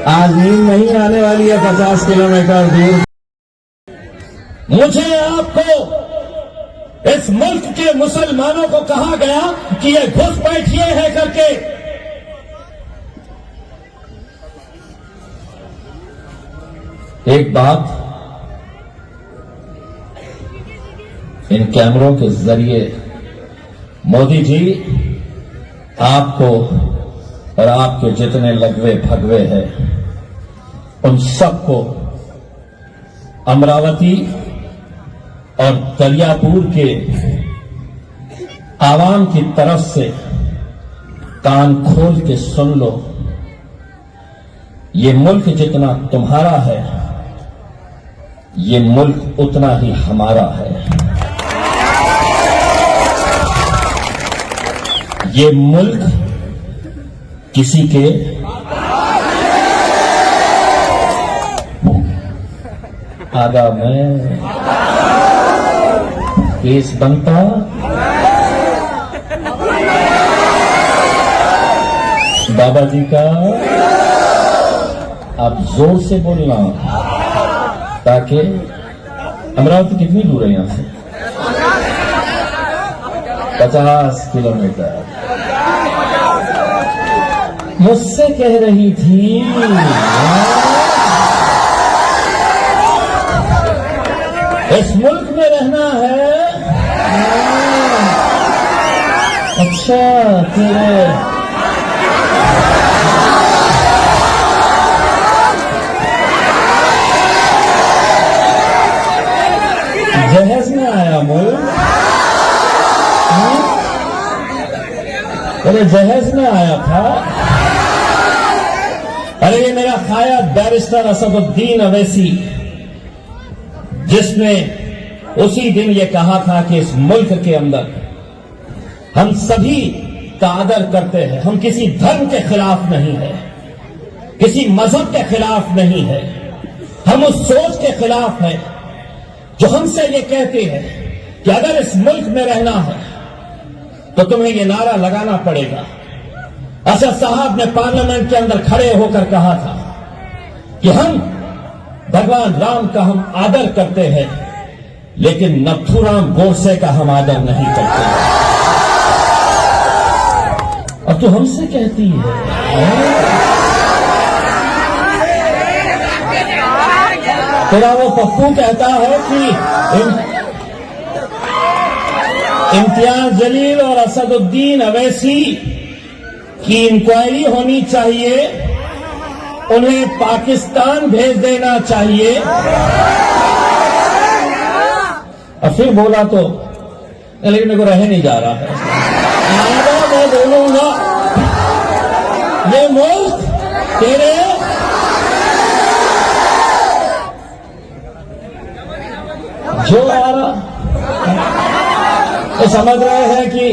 आज नींद नहीं आने वाली है 50 किलोमीटर दूर। मुझे आपको इस मुल्क के मुसलमानों को कहा गया कि ये घुसपैठिए है करके। एक बात इन कैमरों के जरिए मोदी जी आपको और आपके जितने लगवे भगवे हैं उन सबको अमरावती और दरियापुर के आवाम की तरफ से कान खोल के सुन लो। ये मुल्क जितना तुम्हारा है ये मुल्क उतना ही हमारा है। ये मुल्क किसी के आगा में केस बनता बाबा जी का। आप जोर से बोलना ताकि अमरावती कितनी दूर है यहां से 50 किलोमीटर। मुझसे कह रही थी इस मुल्क में रहना है। अच्छा तेरे जहेज में आया मुल्क। अरे जहेज में आया था। अरे ये मेरा खाया बैरिस्टर असदुद्दीन अवैसी जिसने उसी दिन ये कहा था कि इस मुल्क के अंदर हम सभी का आदर करते हैं। हम किसी धर्म के खिलाफ नहीं है, किसी मजहब के खिलाफ नहीं है। हम उस सोच के खिलाफ है जो हमसे ये कहते हैं कि अगर इस मुल्क में रहना है तो तुम्हें ये नारा लगाना पड़ेगा। असद साहब ने पार्लियामेंट के अंदर खड़े होकर कहा था कि हम भगवान राम का हम आदर करते हैं लेकिन नथुराम गोडसे का हम आदर नहीं करते। अब तो हमसे कहती है तेरा वो पप्पू कहता है कि इम्तियाज जलील और असदुद्दीन अवैसी की इंक्वायरी होनी चाहिए, उन्हें पाकिस्तान भेज देना चाहिए। और फिर बोला तो लेकिन मेरे को रह नहीं जा रहा है। आगा मैं बोलूंगा ये मुल्क तेरे जो आ रहा तो समझ रहे हैं कि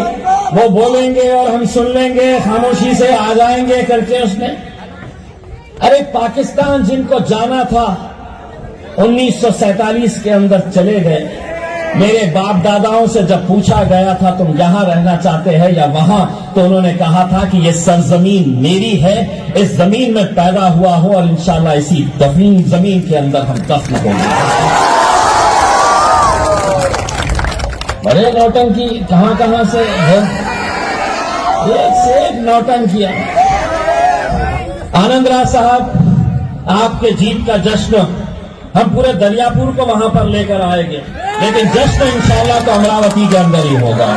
वो बोलेंगे और हम सुन लेंगे, खामोशी से आ जाएंगे करके उसने। अरे पाकिस्तान जिनको जाना था 1947 के अंदर चले गए। मेरे बाप दादाओं से जब पूछा गया था तुम यहां रहना चाहते हैं या वहां, तो उन्होंने कहा था कि ये सरजमीन मेरी है, इस जमीन में पैदा हुआ हो और इंशाल्लाह इसी दफीन जमीन के अंदर हम दफन होंगे। बड़े नौटंकी कहां से है, एक से एक नौटंकियां। आनंद राज साहब आपके जीत का जश्न हम पूरे दरियापुर को वहां पर लेकर आएंगे, लेकिन जश्न इंशाल्लाह तो अमरावती के अंदर ही होगा।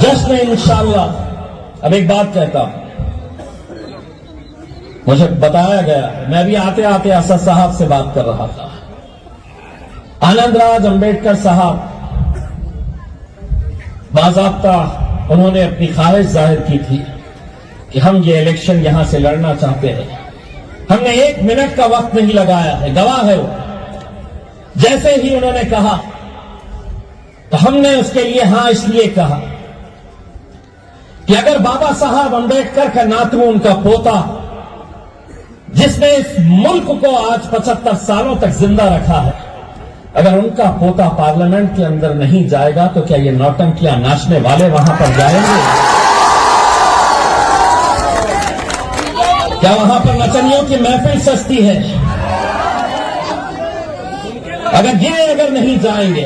जश्न इंशाल्लाह। अब एक बात कहता हूं, मुझे बताया गया, मैं भी आते आते असद साहब से बात कर रहा था। आनंद राज अंबेडकर साहब बाज़ाब्ता उन्होंने अपनी ख्वाहिश जाहिर की थी कि हम ये इलेक्शन यहां से लड़ना चाहते हैं। हमने 1 मिनट का वक्त नहीं लगाया है, गवाह है वो। जैसे ही उन्होंने कहा तो हमने उसके लिए हां इसलिए कहा कि अगर बाबा साहब अंबेडकर का नातू, उनका पोता, जिसने इस मुल्क को आज 75 सालों तक जिंदा रखा है, अगर उनका पोता पार्लियामेंट के अंदर नहीं जाएगा तो क्या ये नौटंकियां नाचने वाले वहां पर जाएंगे? क्या वहां पर नचनियों की महफिल सस्ती है? अगर नहीं जाएंगे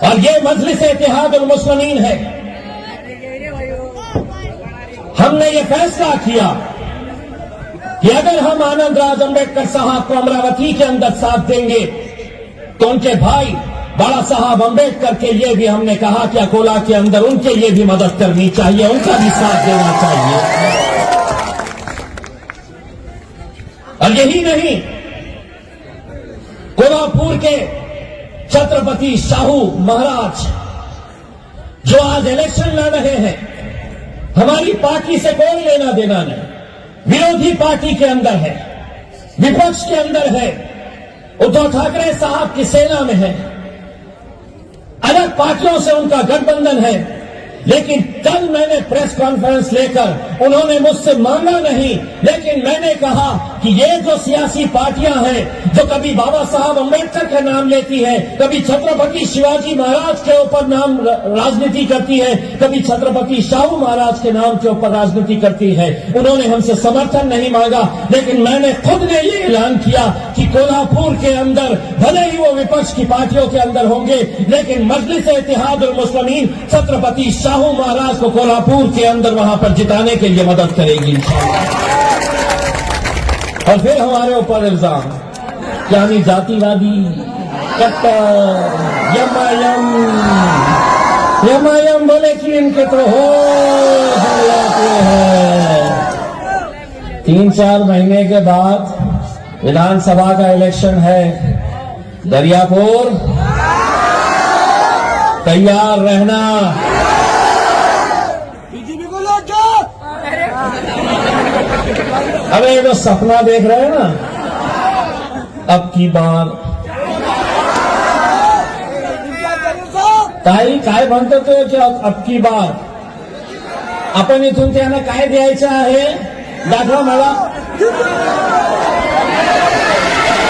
और ये मजलिस इत्तेहादुल मुस्लिमीन है, हमने ये फैसला किया कि अगर हम आनंद राज अंबेडकर साहब को अमरावती के अंदर साथ देंगे तो उनके भाई बड़ा साहब अंबेडकर के लिए भी हमने कहा कि अकोला के अंदर उनके लिए भी मदद करनी चाहिए, उनका भी साथ देना चाहिए। और यही नहीं, कोल्हापुर के छत्रपति शाहू महाराज जो आज इलेक्शन लड़ रहे हैं, हमारी पार्टी से कोई लेना देना नहीं, विरोधी पार्टी के अंदर है, विपक्ष के अंदर है, उद्धव ठाकरे साहब की सेना में है, अलग पार्टियों से उनका गठबंधन है। लेकिन कल मैंने प्रेस कॉन्फ्रेंस लेकर उन्होंने मुझसे मांगा नहीं, लेकिन मैंने कहा कि ये जो सियासी पार्टियां हैं जो कभी बाबा साहब अंबेडकर का नाम लेती है, कभी छत्रपति शिवाजी महाराज के ऊपर नाम राजनीति करती है, कभी छत्रपति शाहू महाराज के नाम के ऊपर राजनीति करती है, उन्होंने हमसे समर्थन नहीं मांगा। लेकिन मैंने खुद ने ये ऐलान किया कि कोल्हापुर के अंदर भले ही वो विपक्ष की पार्टियों के अंदर होंगे, लेकिन मजलिस इत्तेहादुल मुस्लिमीन छत्रपति शाहू महाराज को कोल्हापुर के अंदर वहां पर जिताने के लिए मदद करेगी। और फिर हमारे ऊपर इल्जाम, यानी जातिवादी, कट्टर, यमायम बोले कि इनके तो हो जाते हैं। 3-4 महीने के बाद विधानसभा का इलेक्शन है, दरियापुर तैयार रहना। अबे ये जो सपना देख रहे हैं ना, अब की बार काय म्हणतो तो की अब की बार आपण इथून त्यांना काय द्यायचं आहे दाखवा मला,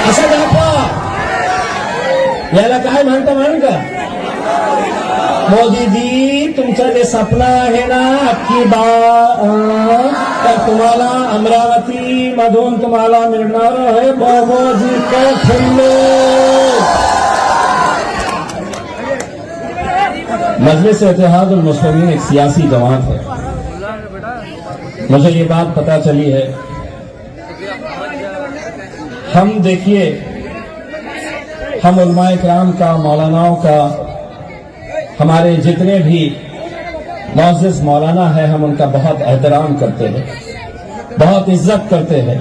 असं दाखवा। याला काय म्हणतं म्हण का, मोदी जी तुमचं जे सपना आहे ना अब की बार, तर तुम्हाला अमरावती मधून तुम्हाला मिळणार आहे बाबूजी का खिल्ले। मजलिस इत्तेहादुल मुस्लिमीन एक सियासी जमात है, मुझे ये बात पता चली है। हम देखिए, हम उलमाए किराम का, मौलानाओं का, हमारे जितने भी मुअज़्ज़िज़ मौलाना है, हम उनका बहुत एहतराम करते हैं, बहुत इज्जत करते हैं।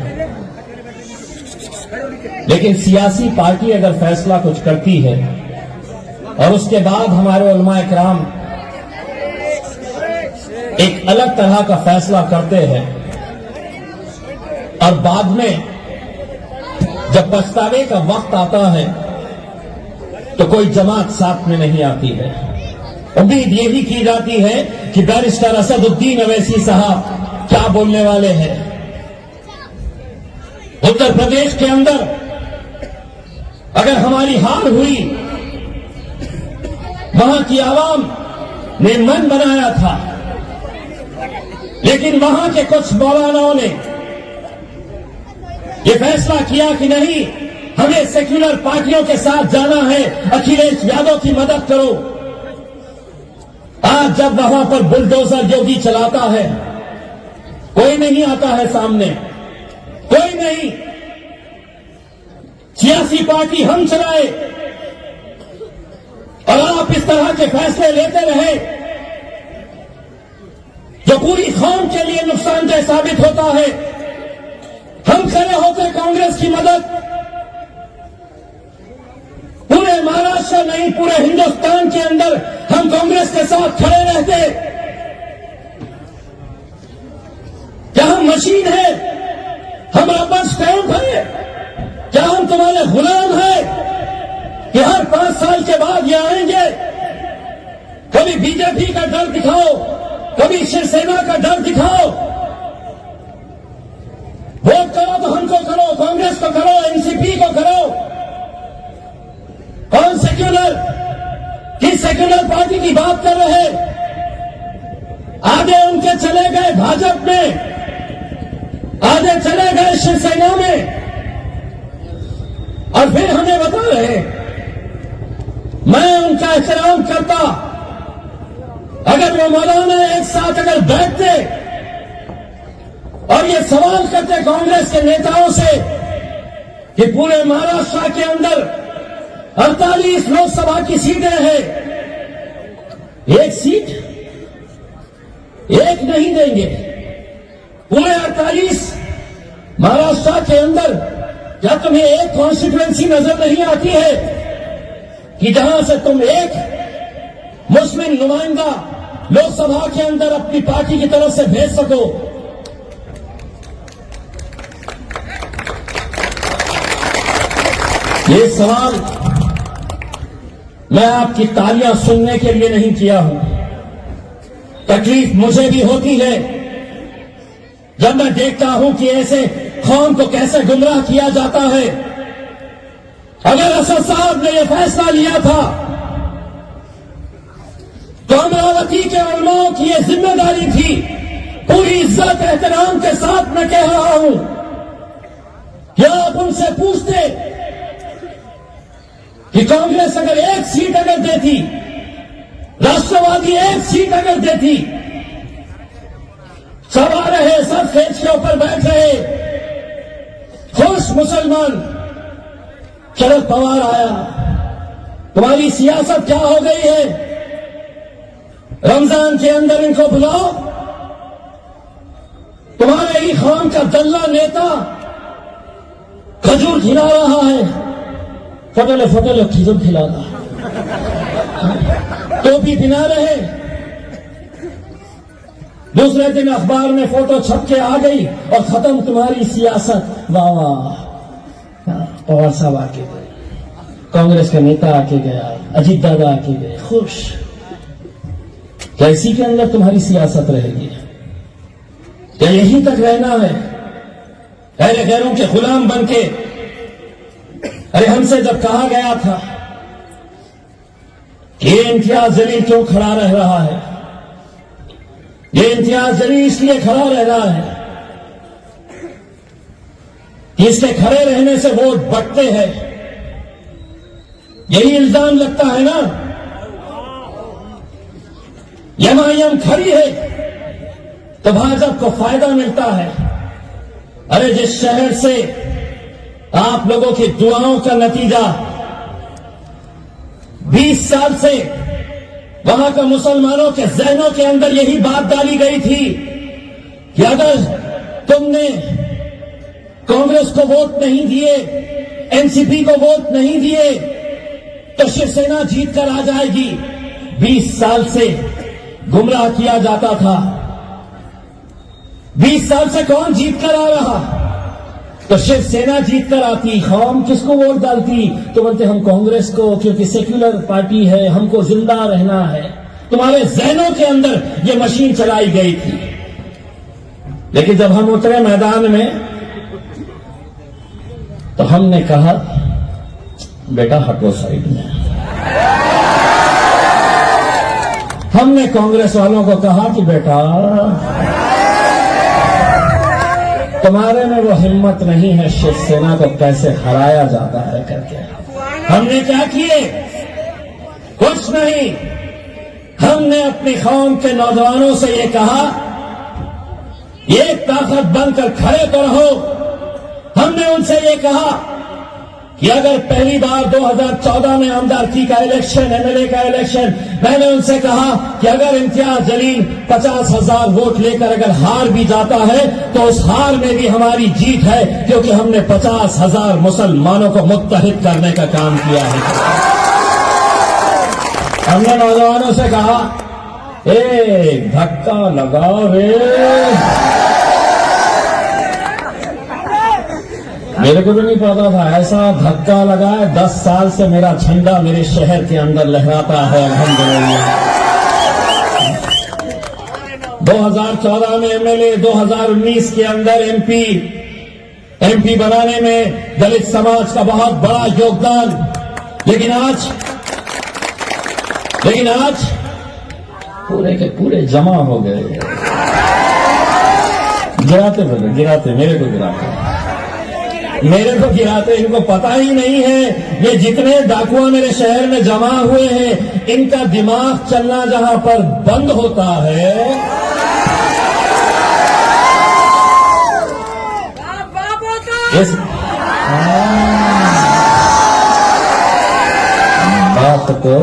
लेकिन सियासी पार्टी अगर फैसला कुछ करती है और उसके बाद हमारे उलमाए किराम एक अलग तरह का फैसला करते हैं और बाद में जब पछतावे का वक्त आता है तो कोई जमात साथ में नहीं आती है। उम्मीद ये भी की जाती है कि बैरिस्टर असदुद्दीन अवैसी साहब क्या बोलने वाले हैं। उत्तर प्रदेश के अंदर अगर हमारी हार हुई, वहां की आवाम ने मन बनाया था, लेकिन वहां के कुछ मौलानाओं ने यह फैसला किया कि नहीं, हमें सेक्युलर पार्टियों के साथ जाना है, अखिलेश यादव की मदद करो। आज जब वहां पर बुलडोजर योगी चलाता है, कोई नहीं आता है सामने, कोई नहीं। सियासी पार्टी हम चलाए और आप इस तरह के फैसले लेते रहे जो पूरी कौम के लिए नुकसानदेह साबित होता है। हम खड़े होते कांग्रेस की मदद, पूरे महाराष्ट्र नहीं पूरे हिंदुस्तान के अंदर हम कांग्रेस के साथ खड़े रहते। क्या हम मशीन है, हम रबर स्टैंप है, क्या हम तुम्हारे गुलाम है कि हर 5 साल के बाद ये आएंगे? कभी बीजेपी का डर दिखाओ, कभी शिवसेना का डर दिखाओ। वोट करो तो हमको करो, कांग्रेस को करो, एनसीपी को करो। कौन सेक्युलर, किस सेक्युलर पार्टी की बात कर रहे? आगे उनके चले गए भाजपा में, आगे चले गए शिवसेना में और फिर हमें बता रहे। मैं उनका एहतराम करता अगर वो मौलाना एक साथ अगर बैठते और ये सवाल करते कांग्रेस के नेताओं से कि पूरे महाराष्ट्र के अंदर 48 लोकसभा की सीटें हैं, एक सीट एक नहीं देंगे। पूरे 48 महाराष्ट्र के अंदर क्या तुम्हें एक कॉन्स्टिट्यूएंसी नजर नहीं आती है कि जहां से तुम एक मुस्लिम नुमाइंदा लोकसभा के अंदर अपनी पार्टी की तरफ से भेज सको? ये सवाल मैं आपकी तालियां सुनने के लिए नहीं किया हूं। तकलीफ मुझे भी होती है जब मैं देखता हूं कि ऐसे कौम को कैसे गुमराह किया जाता है। अगर असद साहब ने यह फैसला लिया था तो अमरावती के उलमाओं की यह जिम्मेदारी थी। पूरी इज्जत एहतराम के साथ मैं कह रहा हूं कि आप उनसे पूछते कि कांग्रेस अगर एक सीट अगर देती, राष्ट्रवादी एक सीट अगर देती, सब आ रहे, सब खेत के ऊपर बैठ रहे, खुश मुसलमान। शरद पवार आया, तुम्हारी सियासत क्या हो गई है? रमजान के अंदर इनको बुलाओ, तुम्हारे ही खान का दल्ला नेता खजूर खिला रहा है, फटले खजूर खिला रहा, टोपी पिना रहे। दूसरे दिन अखबार में फोटो छप के आ गई और खत्म तुम्हारी सियासत। वाह वाह, पवार साहब आके गए, कांग्रेस का नेता आके गया, अजीत दादा आके गए, खुश। क्या इसी के अंदर तुम्हारी सियासत रहेगी? क्या यहीं तक रहना है? अरे गैरों के गुलाम बन के? अरे हमसे जब कहा गया था कि इम्तियाज जलील क्यों खड़ा रह रहा है, ये इम्तियाज जलील इसलिए खड़ा रह रहा है कि इसके खड़े रहने से वोट बढ़ते हैं, यही इल्जाम लगता है ना। एमआईएम खड़ी है तो भाजपा को फायदा मिलता है। अरे जिस शहर से आप लोगों की दुआओं का नतीजा 20 साल से वहां का मुसलमानों के जहनों के अंदर यही बात डाली गई थी कि अगर तुमने कांग्रेस को वोट नहीं दिए, एनसीपी को वोट नहीं दिए तो शिवसेना जीत कर आ जाएगी। 20 साल से गुमराह किया जाता था। 20 साल से कौन जीत कर आ रहा? तो शिवसेना जीत कर आती। कौम किसको वोट डालती? तो बोलते हम कांग्रेस को, क्योंकि सेक्युलर पार्टी है, हमको जिंदा रहना है। तुम्हारे जहनों के अंदर ये मशीन चलाई गई थी। लेकिन जब हम उतरे मैदान में तो हमने कहा बेटा हटो साइड में। हमने कांग्रेस वालों को कहा कि बेटा तुम्हारे में वो हिम्मत नहीं है शिवसेना को कैसे हराया जाता है करके। हमने क्या किए? कुछ नहीं। हमने अपनी कौम के नौजवानों से ये कहा एक ताकत बनकर खड़े तो रहो। हमने उनसे ये कहा कि अगर पहली बार 2014 में आमदारकी का इलेक्शन, एमएलए का इलेक्शन, मैंने उनसे कहा कि अगर इम्तियाज जलील 50,000 वोट लेकर अगर हार भी जाता है तो उस हार में भी हमारी जीत है, क्योंकि हमने 50,000 मुसलमानों को मुत्तहिद करने का काम किया है। हमने नौजवानों से कहा एक धक्का लगाओ रे। मेरे को भी नहीं पता था ऐसा धक्का लगा है। 10 साल से मेरा झंडा मेरे शहर के अंदर लहराता है अल्हम्दुलिल्लाह। 2014 में एमएलए, 2019 के अंदर एमपी बनाने में दलित समाज का बहुत बड़ा योगदान। लेकिन आज पूरे के पूरे जमा हो गए। गिराते बोले, गिराते, मेरे को गिराते, मेरे को गिराते। इनको पता ही नहीं है ये जितने डाकुआ मेरे शहर में जमा हुए हैं, इनका दिमाग चलना जहां पर बंद होता है, इस बात को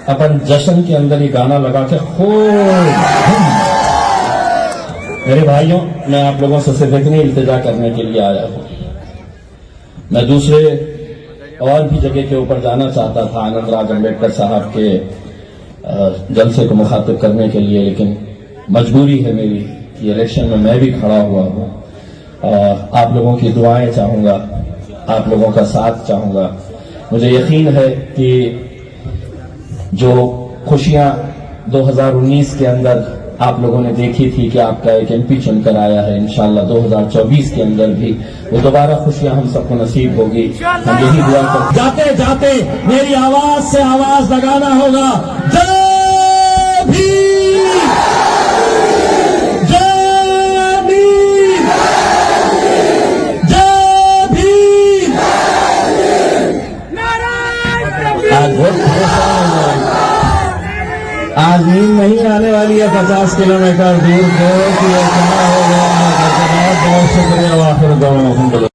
अपन जश्न के अंदर ही गाना लगा के खूब। मेरे भाइयों, मैं आप लोगों से सिर्फ इतनी इल्तिजा करने के लिए आया हूं। मैं दूसरे और भी जगह के ऊपर जाना चाहता था, आनंद राज अम्बेडकर साहब के जलसे को मुखातिब करने के लिए, लेकिन मजबूरी है मेरी कि इलेक्शन में मैं भी खड़ा हुआ हूं। आप लोगों की दुआएं चाहूंगा, आप लोगों का साथ चाहूंगा। मुझे यकीन है कि जो खुशियां 2019 के अंदर आप लोगों ने देखी थी कि आपका एक एमपी चुनकर आया है, इंशाल्लाह 2024 के अंदर भी वो दोबारा खुशियां हम सबको नसीब होगी। हम यही दुआ करते। जाते जाते मेरी आवाज से आवाज लगाना होगा, जय भीम, जय भीम, जय भीम। आज बहुत परेशान हो गए। आज नींद नहीं आने वाली है 50 किलोमीटर दूर को कि ये क्या हो गया। बहुत बहुत शुक्रिया।